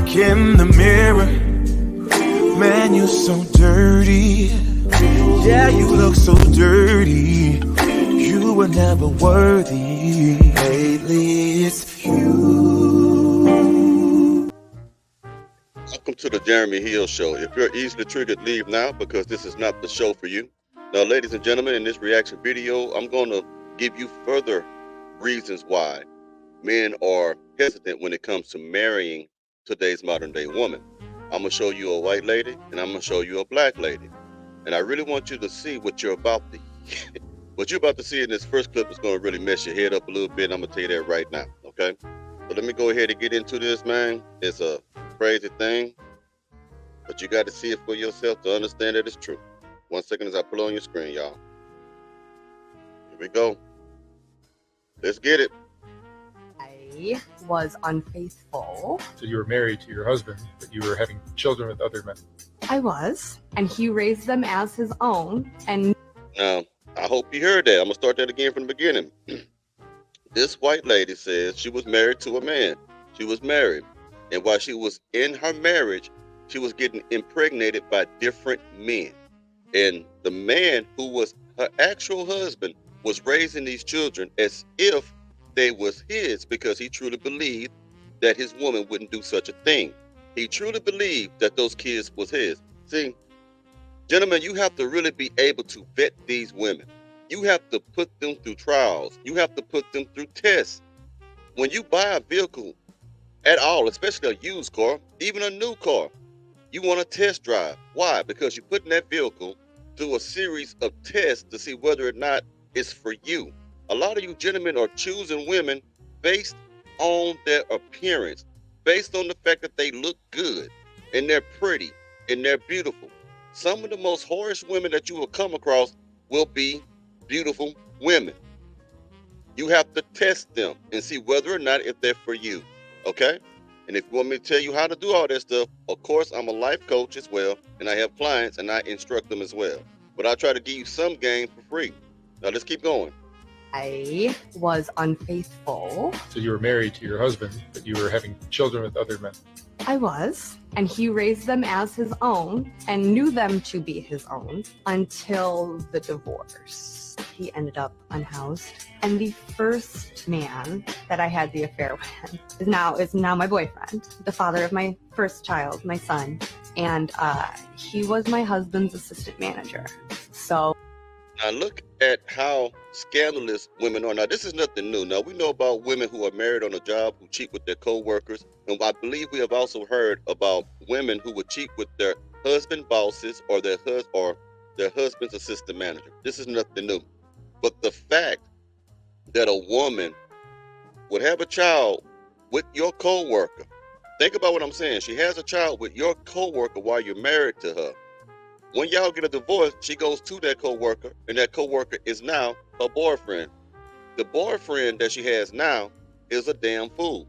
look in the mirror, man, you're so dirty. Yeah, you look so dirty. You were never worthy. Lately, it's you. Welcome to the Jeremy Hill Show. If you're easily triggered, leave now because this is not the show for you. Now, ladies and gentlemen, in this reaction video, I'm going to give you further reasons why men are hesitant when it comes to marrying today's modern day woman. I'm going to show you a white lady and I'm going to show you a black lady. And I really want you to see what you're about to see in this first clip is going to really mess your head up a little bit. I'm going to tell you that right now, okay? So let me go ahead and get into this, man. It's a crazy thing, but you got to see it for yourself to understand that it's true. 1 second as I pull on your screen, y'all. Here we go. Let's get it. I was unfaithful. So you were married to your husband, but you were having children with other men. I was, and he raised them as his own. And now, I hope you heard that. I'm gonna start that again from the beginning. This white lady says she was married to a man. She was married, and while she was in her marriage, she was getting impregnated by different men. And the man who was her actual husband was raising these children as if they was his, because he truly believed that his woman wouldn't do such a thing. He truly believed that those kids was his. See, gentlemen, you have to really be able to vet these women. You have to put them through trials. You have to put them through tests. When you buy a vehicle at all, especially a used car, even a new car, you want a test drive. Why? Because you're putting that vehicle through a series of tests to see whether or not it's for you. A lot of you gentlemen are choosing women based on their appearance, based on the fact that they look good and they're pretty and they're beautiful. Some of the most whorish women that you will come across will be beautiful women. You have to test them and see whether or not if they're for you, okay? And if you want me to tell you how to do all that stuff, of course, I'm a life coach as well, and I have clients and I instruct them as well. But I try to give you some game for free. Now let's keep going. I was unfaithful. So you were married to your husband, but you were having children with other men. I was, and he raised them as his own and knew them to be his own until the divorce. He ended up unhoused. And the first man that I had the affair with is now my boyfriend, the father of my first child, my son. And he was my husband's assistant manager. So now look at how scandalous women are. Now this is nothing new. Now we know about women who are married on a job who cheat with their co-workers. And I believe we have also heard about women who would cheat with their husband bosses or their husband's assistant manager. This is nothing new. But the fact that a woman would have a child with your co-worker, think about what I'm saying. She has a child with your co-worker while you're married to her. When y'all get a divorce, she goes to that co-worker, and that co-worker is now her boyfriend. The boyfriend that she has now is a damn fool.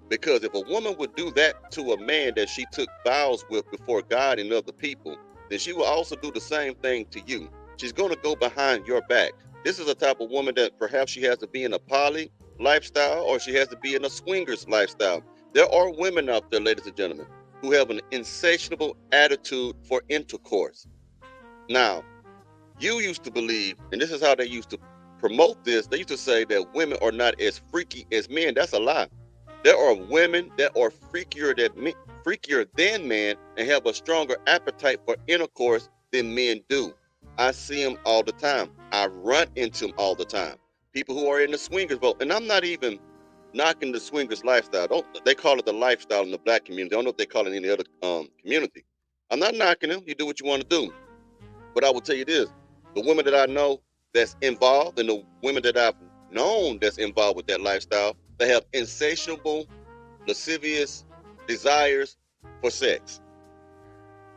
Because if a woman would do that to a man that she took vows with before God and other people, then she will also do the same thing to you. She's going to go behind your back. This is a type of woman that perhaps she has to be in a poly lifestyle or she has to be in a swingers lifestyle. There are women out there, ladies and gentlemen, who have an insatiable attitude for intercourse. Now, you used to believe, and this is how they used to promote this, they used to say that women are not as freaky as men. That's a lie. There are women that are freakier than men and have a stronger appetite for intercourse than men do. I see them all the time. I run into them all the time. People who are in the swingers vote, and I'm not even knocking the swingers lifestyle. They call it the lifestyle in the black community. I don't know if they call it any other community. I'm not knocking them. You do what you want to do. But I will tell you this, the women that I know that's involved and the women that I've known that's involved with that lifestyle, they have insatiable, lascivious desires for sex.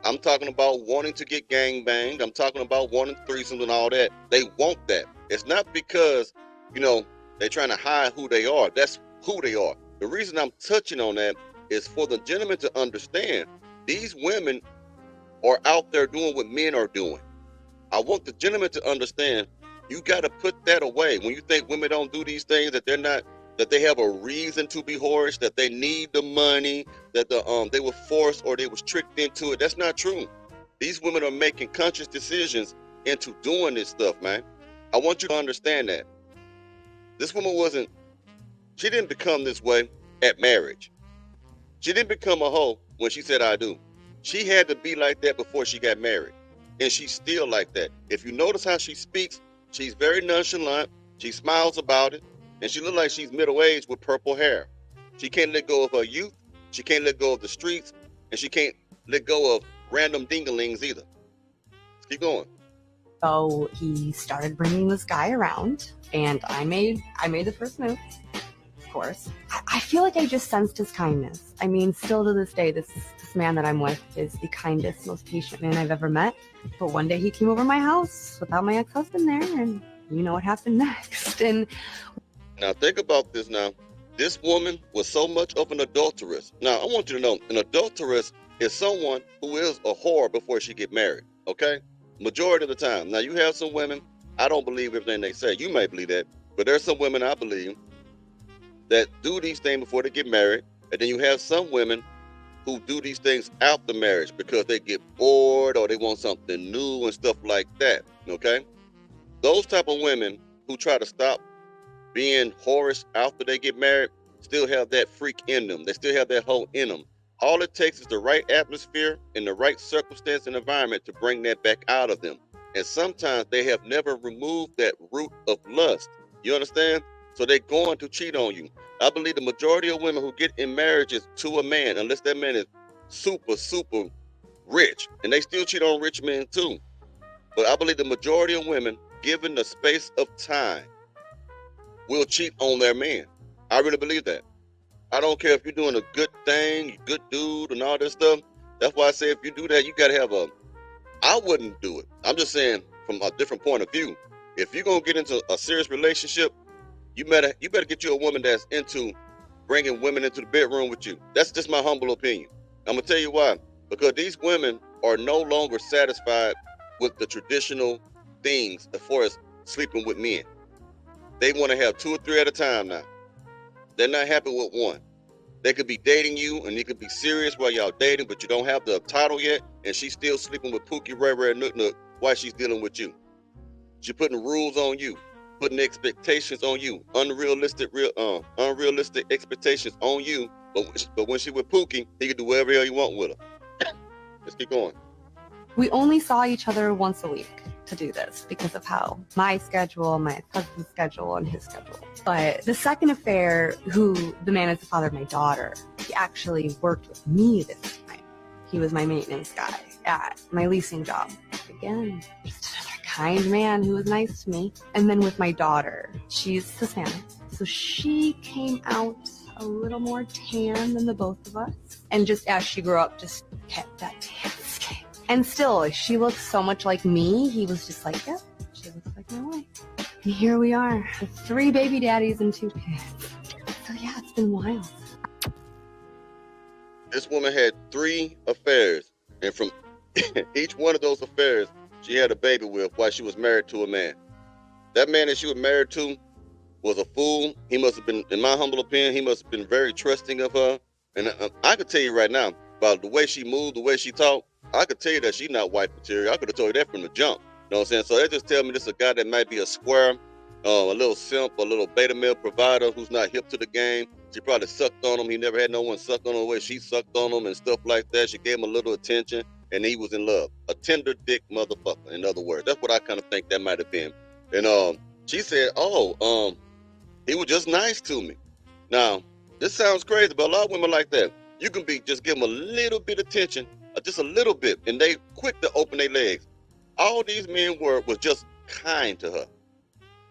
I'm talking about wanting to get gangbanged. I'm talking about wanting threesomes and all that. They want that. It's not because, they're trying to hide who they are. That's who they are. The reason I'm touching on that is for the gentleman to understand these women are out there doing what men are doing. I want the gentleman to understand you got to put that away. When you think women don't do these things, that they're not that they have a reason to be whorish, that they need the money, that they were forced or they was tricked into it. That's not true. These women are making conscious decisions into doing this stuff, man. I want you to understand that. This woman she didn't become this way at marriage. She didn't become a hoe when she said I do. She had to be like that before she got married. And she's still like that. If you notice how she speaks, she's very nonchalant. She smiles about it. And she looks like she's middle-aged with purple hair. She can't let go of her youth. She can't let go of the streets. And she can't let go of random dinglings either. Let's keep going. So he started bringing this guy around, and I made the first move, of course. I feel like I just sensed his kindness. I mean, still to this day, this man that I'm with is the kindest, most patient man I've ever met. But one day he came over my house without my ex-husband there, and you know what happened next. And now think about this now. This woman was so much of an adulteress. Now, I want you to know, an adulteress is someone who is a whore before she get married, okay? Majority of the time. Now, you have some women, I don't believe everything they say. You may believe that. But there's some women I believe that do these things before they get married. And then you have some women who do these things after marriage because they get bored or they want something new and stuff like that, okay? Those type of women who try to stop being whorish after they get married still have that freak in them. They still have that hoe in them. All it takes is the right atmosphere and the right circumstance and environment to bring that back out of them. And sometimes they have never removed that root of lust. You understand? So they're going to cheat on you. I believe the majority of women who get in marriages to a man, unless that man is super, super rich, and they still cheat on rich men too. But I believe the majority of women, given the space of time, will cheat on their man. I really believe that. I don't care if you're doing a good thing, you good dude and all this stuff. That's why I say if you do that, you got to have I wouldn't do it. I'm just saying from a different point of view. If you're going to get into a serious relationship, you better get you a woman that's into bringing women into the bedroom with you. That's just my humble opinion. I'm going to tell you why. Because these women are no longer satisfied with the traditional things as far as sleeping with men. They want to have 2 or 3 at a time now. They're not happy with one. They could be dating you and you could be serious while y'all dating, but you don't have the title yet, and she's still sleeping with Pookie, Ray Ray, and Nook Nook while she's dealing with you. She's putting rules on you, putting expectations on you, unrealistic expectations on you. But when she with Pookie, he can do whatever hell you want with her. Let's keep going. we only saw each other once a week to do this because of how my schedule, my husband's schedule, and his schedule. But the second affair, who the man is the father of my daughter, he actually worked with me this time. He was my maintenance guy at my leasing job. Again, just another kind man who was nice to me. And then with my daughter, she's Hispanic, so she came out a little more tan than the both of us. And just as she grew up, just kept that tan skin. And still, she looks so much like me. He was just like, yeah, she looks like my wife. And here we are, with 3 baby daddies and 2 kids. So yeah, it's been wild. This woman had 3 affairs, and from each one of those affairs, she had a baby with while she was married to a man. That man that she was married to was a fool. He must have been, in my humble opinion, he must have been very trusting of her. And I could tell you right now, about the way she moved, the way she talked, I could tell you that she's not wife material. I could have told you that from the jump. You know what I'm saying? So that just tell me this is a guy that might be a square, a little simp, a little beta male provider who's not hip to the game. She probably sucked on him. He never had no one suck on him the way she sucked on him and stuff like that. She gave him a little attention, and he was in love. A tender dick motherfucker, in other words. That's what I kind of think that might have been. And she said, he was just nice to me. Now, this sounds crazy, but a lot of women like that. You can just give them a little bit of attention, just a little bit, and they quick to open their legs. All these men was just kind to her.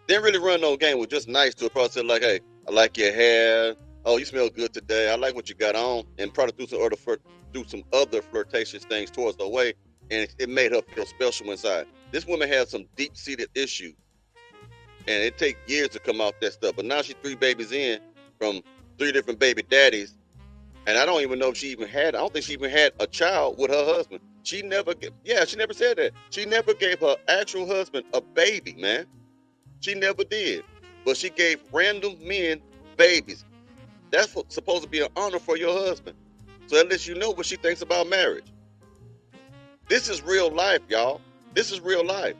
Didn't really run no game, was just nice to her. Probably said like, hey, I like your hair. Oh, you smell good today. I like what you got on. And probably do some other flirtatious things towards the way, and it made her feel special inside. This woman had some deep-seated issues, and it takes years to come off that stuff. But now she's 3 babies in from 3 different baby daddies. And I don't even know if I don't think she even had a child with her husband. She never said that. She never gave her actual husband a baby, man. She never did. But she gave random men babies. That's supposed to be an honor for your husband. So that lets you know what she thinks about marriage. This is real life, y'all. This is real life.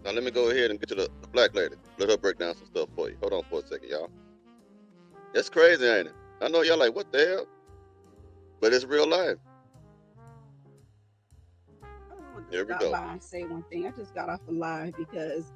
Now let me go ahead and get to the black lady. Let her break down some stuff for you. Hold on for a second, y'all. It's crazy, ain't it? I know y'all like, what the hell? But it's real life. Here we go. I say one thing. I just got off a live because,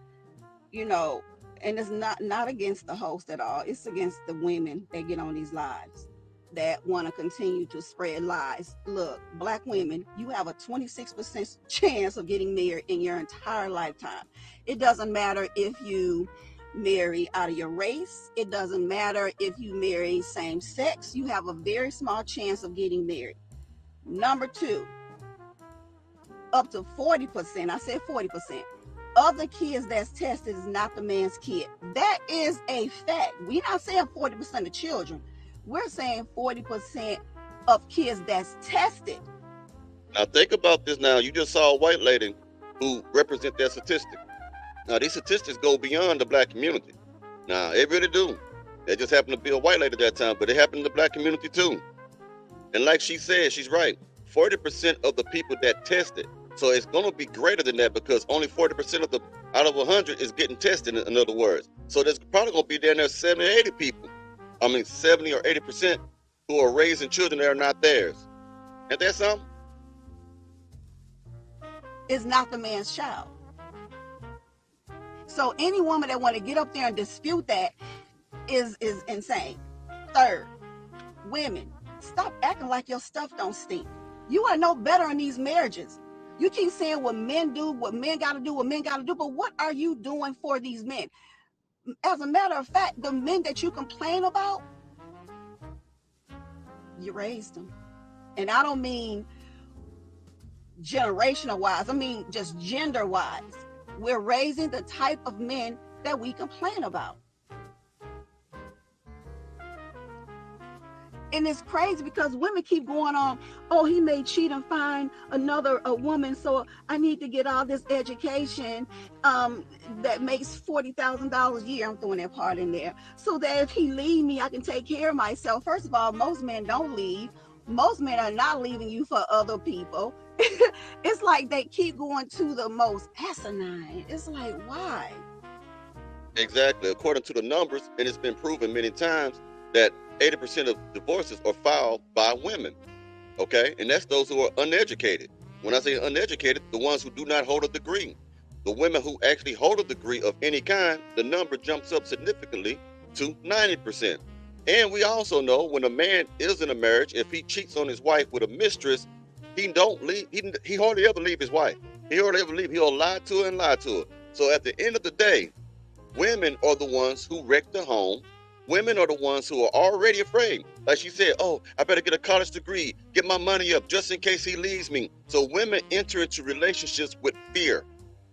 you know, and it's not against the host at all. It's against the women that get on these lives that want to continue to spread lies. Look, black women, you have a 26% chance of getting married in your entire lifetime. It doesn't matter if you marry out of your race. It doesn't matter if you marry same sex. You have a very small chance of getting married. Number two, up to 40%, I said 40%, of the kids that's tested is not the man's kid. That is a fact. We're not saying 40% of children. We're saying 40% of kids that's tested. Now think about this now. You just saw a white lady who represent that statistic. Now these statistics go beyond the black community. Now, it really do. They just happened to be a white lady at that time, but it happened in the black community too. And like she said, she's right. 40% of the people that tested. So it's going to be greater than that because only 40% of the out of 100 is getting tested, in other words. So there's probably going to be down there 70 or 80 people. 70 or 80% who are raising children that are not theirs. Ain't that something? It's not the man's child. So any woman that want to get up there and dispute that is insane. Third, women, stop acting like your stuff don't stink. You are no better in these marriages. You keep saying what men do, what men got to do, what men got to do, but what are you doing for these men? As a matter of fact, the men that you complain about, you raised them. And I don't mean generational wise, I mean just gender wise. We're raising the type of men that we complain about. And it's crazy because women keep going on, oh, he may cheat and find another woman, so I need to get all this education that makes $40,000 a year. I'm throwing that part in there. So that if he leave me, I can take care of myself. First of all, most men don't leave. Most men are not leaving you for other people. It's like they keep going to the most asinine. It's like, why? Exactly. According to the numbers, and it's been proven many times that 80% of divorces are filed by women, okay? And that's those who are uneducated. When I say uneducated, the ones who do not hold a degree. The women who actually hold a degree of any kind, the number jumps up significantly to 90%. And we also know when a man is in a marriage, if he cheats on his wife with a mistress, he don't leave. He hardly ever leave his wife. He hardly ever leave. He'll lie to her and lie to her. So at the end of the day, women are the ones who wreck the home. Women are the ones who are already afraid. Like she said, oh, I better get a college degree, get my money up just in case he leaves me. So women enter into relationships with fear,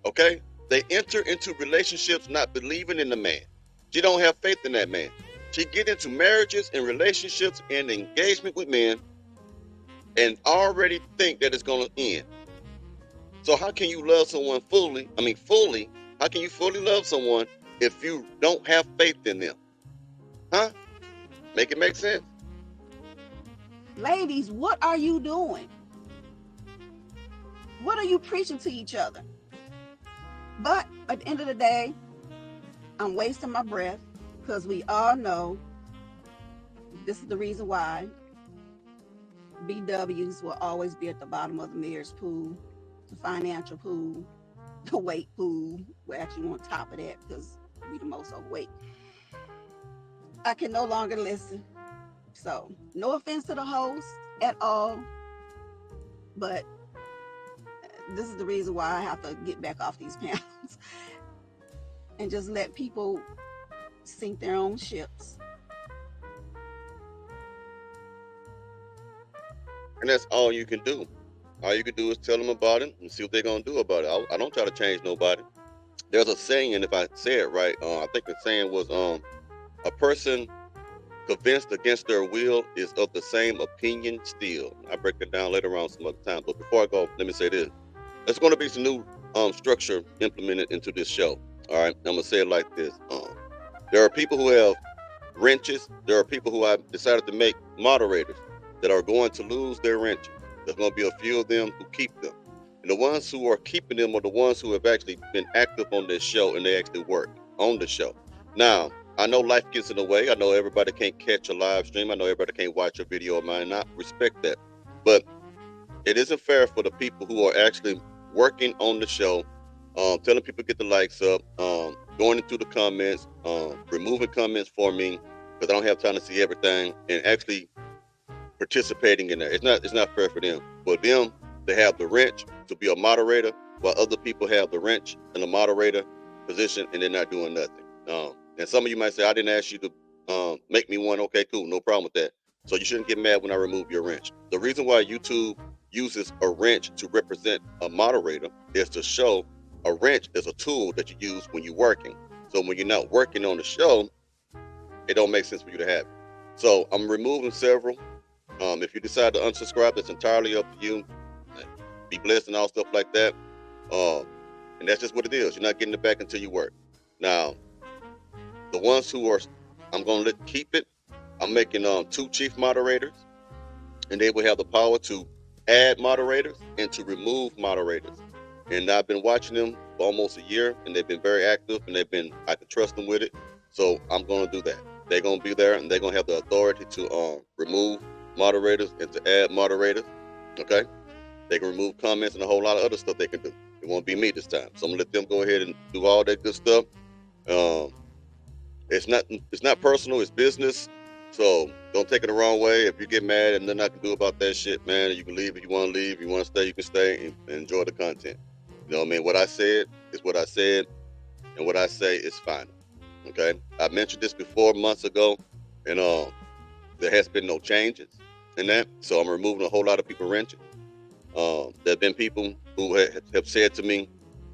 okay? They enter into relationships not believing in the man. She don't have faith in that man. She get into marriages and relationships and engagement with men and already think that it's going to end. So how can you love someone fully? How can you fully love someone if you don't have faith in them? Huh? Make it make sense. Ladies, what are you doing? What are you preaching to each other? But at the end of the day, I'm wasting my breath because we all know this is the reason why BWs will always be at the bottom of the marriage pool, the financial pool, the weight pool. We're actually on top of that because we're the most overweight. I can no longer listen. So, no offense to the host at all, but this is the reason why I have to get back off these panels and just let people sink their own ships. And that's all you can do. All you can do is tell them about it and see what they're going to do about it. I don't try to change nobody. There's a saying, and if I say it right, I think the saying was, a person convinced against their will is of the same opinion still. I'll break it down later on some other time. But before I go, let me say this. There's going to be some new structure implemented into this show. All right, I'm going to say it like this. There are people who have wrenches. There are people who have decided to make moderators that are going to lose their wrenches. There's going to be a few of them who keep them. And the ones who are keeping them are the ones who have actually been active on this show and they actually work on the show. Now, I know life gets in the way. I know everybody can't catch a live stream. I know everybody can't watch a video of mine. I respect that. But it isn't fair for the people who are actually working on the show, telling people to get the likes up, going into the comments, removing comments for me because I don't have time to see everything, and actually participating in that. It's not fair for them. For them to have the wrench to be a moderator, while other people have the wrench in the moderator position and they're not doing nothing. And some of you might say, I didn't ask you to make me one. Okay, cool, no problem with that. So you shouldn't get mad when I remove your wrench. The reason why YouTube uses a wrench to represent a moderator is to show a wrench is a tool that you use when you're working. So when you're not working on the show, it don't make sense for you to have it. So I'm removing several. If you decide to unsubscribe, that's entirely up to you. Be blessed and all stuff like that. And that's just what it is. You're not getting it back until you work. Now, the ones who are, I'm going to keep it. I'm making 2 chief moderators, and they will have the power to add moderators and to remove moderators. And I've been watching them for almost a year, and they've been very active, and I can trust them with it. So I'm going to do that. They're going to be there, and they're going to have the authority to remove moderators and to add moderators. Okay? They can remove comments and a whole lot of other stuff they can do. It won't be me this time. So I'm going to let them go ahead and do all that good stuff. It's not personal, it's business. So don't take it the wrong way. If you get mad and nothing I can do about that shit, man, you can leave if you want to leave. If you want to stay, you can stay and enjoy the content. You know what I mean? What I said is what I said, and what I say is final. Okay? I mentioned this before months ago, and there has been no changes in that. So I'm removing a whole lot of people wrenches. There have been people who have said to me,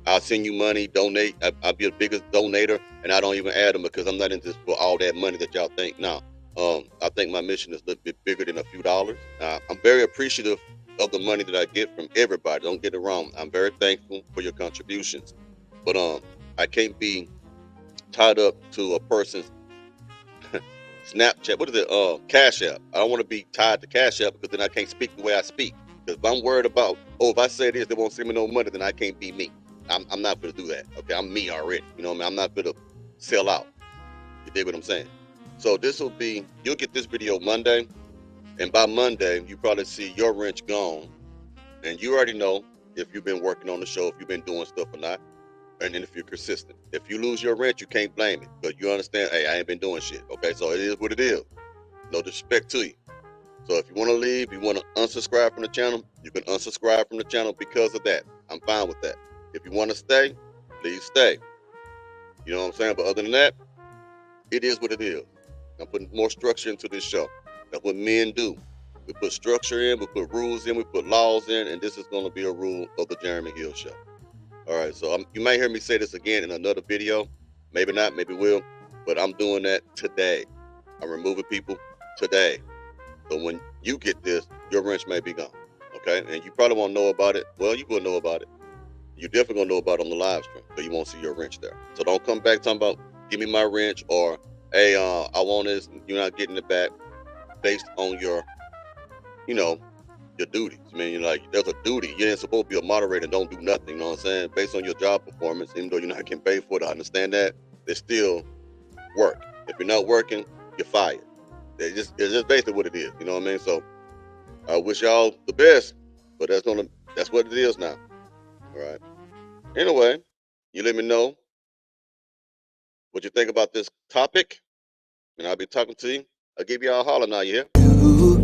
I'll send you money, donate. I'll be the biggest donator, and I don't even add them because I'm not into this for all that money that y'all think. Now, I think my mission is a little bit bigger than a few dollars. I'm very appreciative of the money that I get from everybody. Don't get it wrong. I'm very thankful for your contributions. But I can't be tied up to a person's Snapchat. What is it? Cash App. I don't want to be tied to Cash App because then I can't speak the way I speak. Because if I'm worried about, if I say this, they won't send me no money, then I can't be me. I'm not going to do that. Okay, I'm me already. You know what I mean? I'm not going to sell out. You dig what I'm saying? So this will be, you'll get this video Monday. And by Monday, you probably see your wrench gone. And you already know if you've been working on the show, if you've been doing stuff or not. And then if you're consistent. If you lose your wrench, you can't blame it. But you understand, hey, I ain't been doing shit. Okay, so it is what it is. No disrespect to you. So if you want to leave, you want to unsubscribe from the channel, you can unsubscribe from the channel because of that. I'm fine with that. If you want to stay, please stay. You know what I'm saying? But other than that, it is what it is. I'm putting more structure into this show. That's what men do. We put structure in, we put rules in, we put laws in, and this is going to be a rule of the Jeremy Hill Show. All right, so you might hear me say this again in another video. Maybe not, maybe will. But I'm doing that today. I'm removing people today. So when you get this, your wrench may be gone. Okay? And you probably won't know about it. Well, you will know about it. You definitely gonna know about it on the live stream, but you won't see your wrench there. So don't come back talking about give me my wrench or hey, I want this, you're not getting it back based on your, your duties. I mean, there's a duty. You ain't supposed to be a moderator and don't do nothing, you know what I'm saying? Based on your job performance, even though you're not getting paid for it, I understand that. It's still work. If you're not working, you're fired. It's just basically what it is, you know what I mean? So I wish y'all the best, but that's what it is now. All right. Anyway, you let me know what you think about this topic, and I'll be talking to you. I'll give y'all a holler now, you hear?